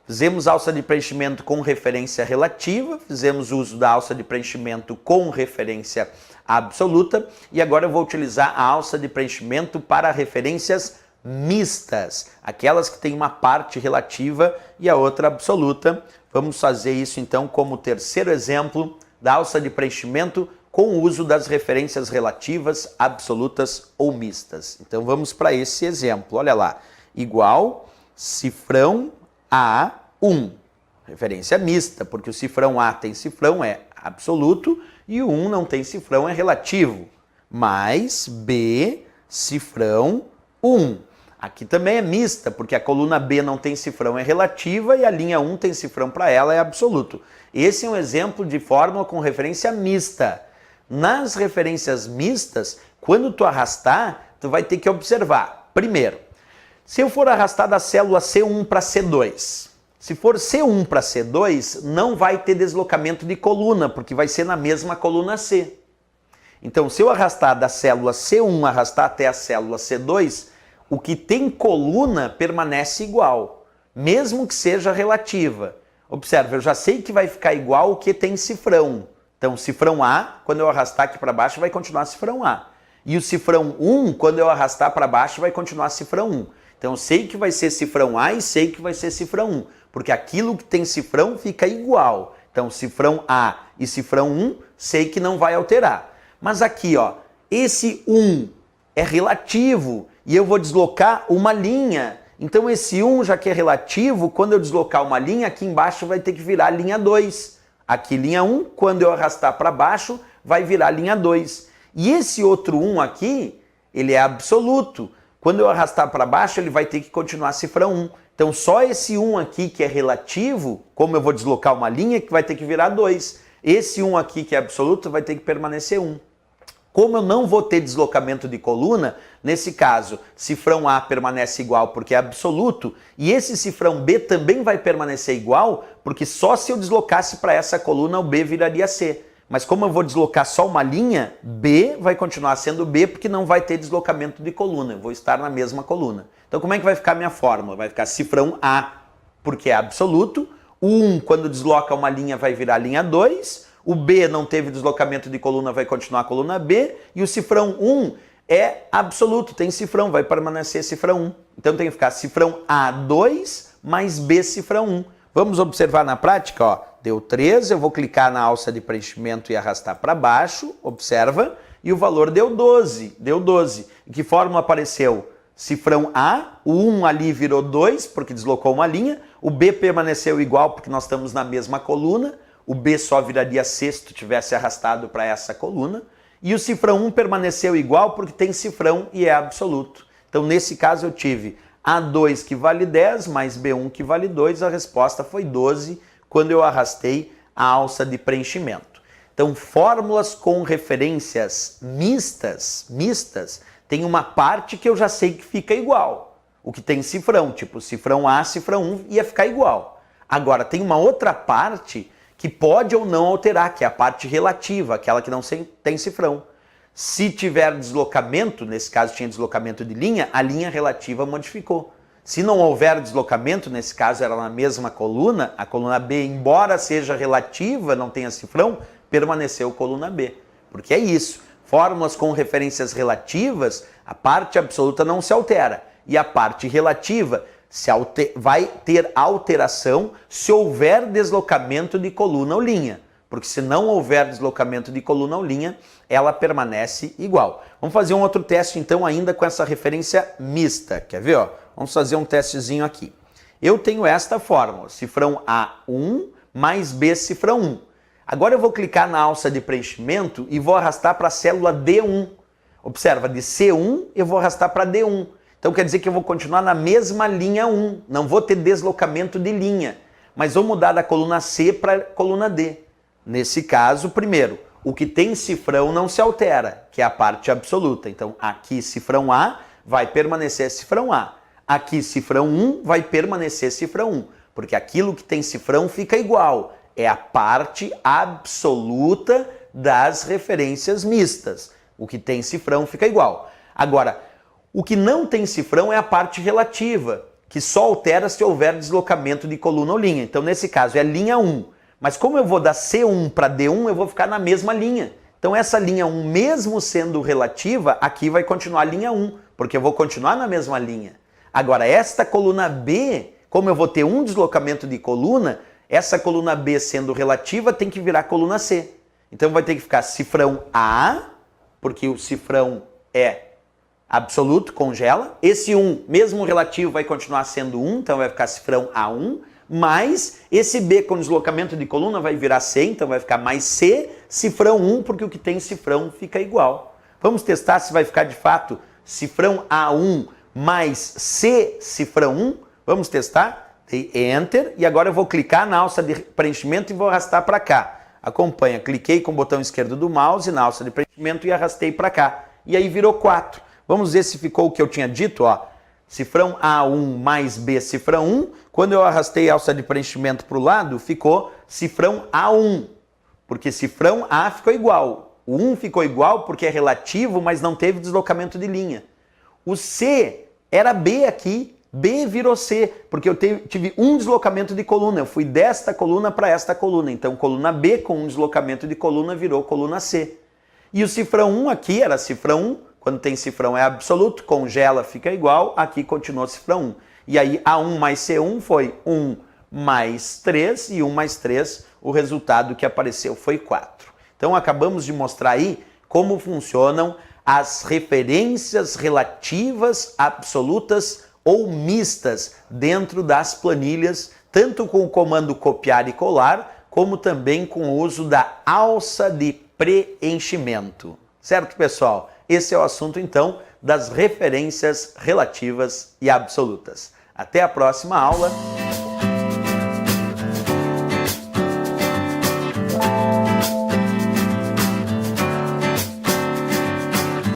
Fizemos alça de preenchimento com referência relativa, fizemos uso da alça de preenchimento com referência absoluta e agora eu vou utilizar a alça de preenchimento para referências mistas, aquelas que têm uma parte relativa e a outra absoluta. Vamos fazer isso então como terceiro exemplo da alça de preenchimento com o uso das referências relativas, absolutas ou mistas. Então vamos para esse exemplo, olha lá, igual cifrão a 1, referência mista, porque o cifrão A tem cifrão, é absoluto, e o 1 não tem cifrão, é relativo, mais B, cifrão 1. Aqui também é mista, porque a coluna B não tem cifrão, é relativa, e a linha 1 tem cifrão para ela, é absoluto. Esse é um exemplo de fórmula com referência mista. Nas referências mistas, quando tu arrastar, tu vai ter que observar. Primeiro, se eu for arrastar da célula C1 para C2, se for C1 para C2, não vai ter deslocamento de coluna, porque vai ser na mesma coluna C. Então, se eu arrastar da célula C1, arrastar até a célula C2, o que tem coluna permanece igual, mesmo que seja relativa. Observe, eu já sei que vai ficar igual o que tem cifrão. Então, cifrão A, quando eu arrastar aqui para baixo, vai continuar cifrão A. E o cifrão 1, quando eu arrastar para baixo, vai continuar cifrão 1. Então, eu sei que vai ser cifrão A e sei que vai ser cifrão 1, porque aquilo que tem cifrão fica igual. Então, cifrão A e cifrão 1, sei que não vai alterar. Mas aqui, ó, esse 1 é relativo e eu vou deslocar uma linha. Então, esse 1, já que é relativo, quando eu deslocar uma linha, aqui embaixo vai ter que virar linha 2. Aqui, linha 1, quando eu arrastar para baixo, vai virar linha 2. E esse outro 1 aqui, ele é absoluto. Quando eu arrastar para baixo, ele vai ter que continuar cifrão 1. Então, só esse 1 aqui que é relativo, como eu vou deslocar uma linha, que vai ter que virar 2. Esse 1 aqui que é absoluto vai ter que permanecer 1. Como eu não vou ter deslocamento de coluna, nesse caso, cifrão A permanece igual porque é absoluto, e esse cifrão B também vai permanecer igual, porque só se eu deslocasse para essa coluna, o B viraria C. Mas como eu vou deslocar só uma linha, B vai continuar sendo B, porque não vai ter deslocamento de coluna, eu vou estar na mesma coluna. Então como é que vai ficar a minha fórmula? Vai ficar cifrão A, porque é absoluto, o 1, quando desloca uma linha, vai virar linha 2, o B não teve deslocamento de coluna, vai continuar a coluna B, e o cifrão 1 é absoluto, tem cifrão, vai permanecer cifrão 1. Então tem que ficar cifrão A2 mais B cifrão 1. Vamos observar na prática, ó, deu 3, eu vou clicar na alça de preenchimento e arrastar para baixo, observa, e o valor deu 12, deu 12. Em que fórmula apareceu? Cifrão A, o 1 ali virou 2, porque deslocou uma linha, o B permaneceu igual, porque nós estamos na mesma coluna, o B só viraria C se tu tivesse arrastado para essa coluna, e o cifrão 1 permaneceu igual porque tem cifrão e é absoluto. Então, nesse caso, eu tive A2 que vale 10 mais B1 que vale 2, a resposta foi 12 quando eu arrastei a alça de preenchimento. Então, fórmulas com referências mistas, tem uma parte que eu já sei que fica igual, o que tem cifrão, tipo cifrão A, cifrão 1, ia ficar igual. Agora, tem uma outra parte que pode ou não alterar, que é a parte relativa, aquela que não tem cifrão. Se tiver deslocamento, nesse caso tinha deslocamento de linha, a linha relativa modificou. Se não houver deslocamento, nesse caso era na mesma coluna, a coluna B, embora seja relativa, não tenha cifrão, permaneceu coluna B. Porque é isso, fórmulas com referências relativas, a parte absoluta não se altera, e a parte relativa vai ter alteração se houver deslocamento de coluna ou linha, porque se não houver deslocamento de coluna ou linha, ela permanece igual. Vamos fazer um outro teste então ainda com essa referência mista, quer ver? Ó? Vamos fazer um testezinho aqui. Eu tenho esta fórmula, cifrão A1 mais B cifrão 1. Agora eu vou clicar na alça de preenchimento e vou arrastar para a célula D1. Observa, de C1 eu vou arrastar para D1. Então quer dizer que eu vou continuar na mesma linha 1, não vou ter deslocamento de linha, mas vou mudar da coluna C para a coluna D. Nesse caso, primeiro, o que tem cifrão não se altera, que é a parte absoluta. Então aqui cifrão A vai permanecer cifrão A, aqui cifrão 1 vai permanecer cifrão 1, porque aquilo que tem cifrão fica igual, é a parte absoluta das referências mistas. O que tem cifrão fica igual. Agora, o que não tem cifrão é a parte relativa, que só altera se houver deslocamento de coluna ou linha. Então, nesse caso, é linha 1. Mas como eu vou da C1 para D1, eu vou ficar na mesma linha. Então, essa linha 1, mesmo sendo relativa, aqui vai continuar a linha 1, porque eu vou continuar na mesma linha. Agora, esta coluna B, como eu vou ter um deslocamento de coluna, essa coluna B sendo relativa tem que virar coluna C. Então, vai ter que ficar cifrão A, porque o cifrão é absoluto, congela. Esse 1, mesmo relativo, vai continuar sendo 1, então vai ficar cifrão A1, mais esse B com deslocamento de coluna vai virar C, então vai ficar mais C, cifrão 1, porque o que tem cifrão fica igual. Vamos testar se vai ficar de fato cifrão A1 mais C, cifrão 1. Vamos testar? Dei Enter, e agora eu vou clicar na alça de preenchimento e vou arrastar para cá. Acompanha, cliquei com o botão esquerdo do mouse na alça de preenchimento e arrastei para cá. E aí virou 4. Vamos ver se ficou o que eu tinha dito, ó. Cifrão A1 mais B, cifrão 1. Quando eu arrastei a alça de preenchimento para o lado, ficou cifrão A1. Porque cifrão A ficou igual. O 1 ficou igual porque é relativo, mas não teve deslocamento de linha. O C era B aqui, B virou C, porque eu tive um deslocamento de coluna. Eu fui desta coluna para esta coluna. Então, coluna B com um deslocamento de coluna virou coluna C. E o cifrão 1 aqui era cifrão 1. Quando tem cifrão é absoluto, congela, fica igual, aqui continua cifrão 1. E aí A1 mais C1 foi 1 mais 3, e 1 mais 3, o resultado que apareceu foi 4. Então acabamos de mostrar aí como funcionam as referências relativas, absolutas ou mistas dentro das planilhas, tanto com o comando copiar e colar, como também com o uso da alça de preenchimento. Certo, pessoal? Esse é o assunto, então, das referências relativas e absolutas. Até a próxima aula.